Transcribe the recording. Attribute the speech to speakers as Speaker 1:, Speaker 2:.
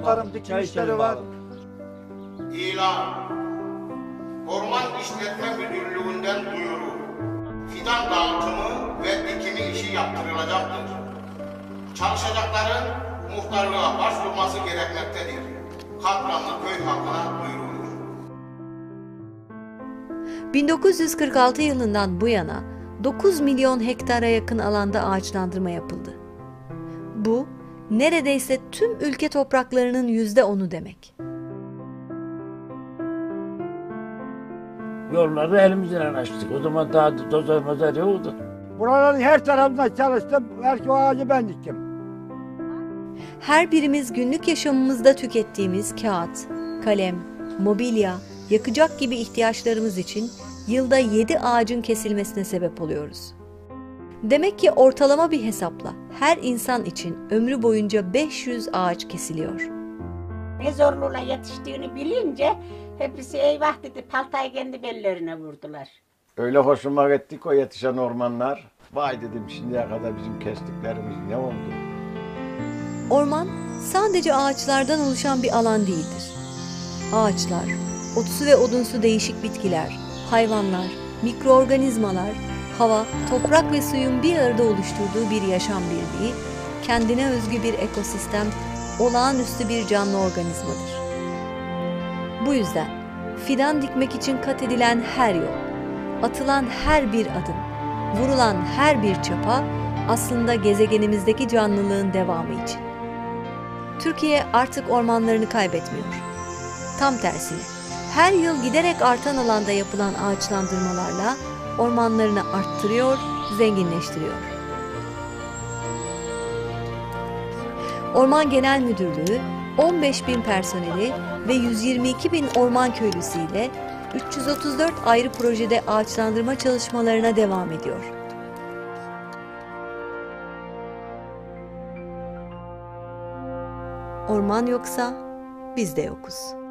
Speaker 1: tarım dikim işleri var.
Speaker 2: İlan. Orman İşletme Müdürlüğü'nden duyuru. Fidan dağıtımı ve dikimi işi yaptırılacaktır. Çalışacakların muhtarlığa başvurması gerekmektedir. Katranlı köy halkına duyurulur.
Speaker 3: 1946 yılından bu yana 9 milyon hektara yakın alanda ağaçlandırma yapıldı. Bu, neredeyse tüm ülke topraklarının %10'u demek.
Speaker 4: Yolları elimizle açtık. O zaman daha dozer mozer yoktu.
Speaker 1: Buraların her tarafında çalıştım. Belki o ağacı ben diktim.
Speaker 3: Her birimiz günlük yaşamımızda tükettiğimiz kağıt, kalem, mobilya, yakacak gibi ihtiyaçlarımız için yılda 7 ağacın kesilmesine sebep oluyoruz. Demek ki ortalama bir hesapla her insan için ömrü boyunca 500 ağaç kesiliyor.
Speaker 5: Ne zorluğuna yetiştiğini bilince hepsi eyvah dedi, paltayı kendi bellerine vurdular.
Speaker 6: Öyle hoşuma gitti ki o yetişen ormanlar. Vay dedim, şimdiye kadar bizim kestiklerimiz ne oldu?
Speaker 3: Orman sadece ağaçlardan oluşan bir alan değildir. Ağaçlar, otsu ve odunsu değişik bitkiler, hayvanlar, mikroorganizmalar, hava, toprak ve suyun bir arada oluşturduğu bir yaşam birliği, kendine özgü bir ekosistem, olağanüstü bir canlı organizmadır. Bu yüzden fidan dikmek için kat edilen her yol, atılan her bir adım, vurulan her bir çapa aslında gezegenimizdeki canlılığın devamı için. Türkiye artık ormanlarını kaybetmiyor. Tam tersine, her yıl giderek artan alanda yapılan ağaçlandırmalarla ormanlarını arttırıyor, zenginleştiriyor. Orman Genel Müdürlüğü, 15.000 personeli ve 122.000 orman köylüsüyle 334 ayrı projede ağaçlandırma çalışmalarına devam ediyor. Orman yoksa biz de yokuz.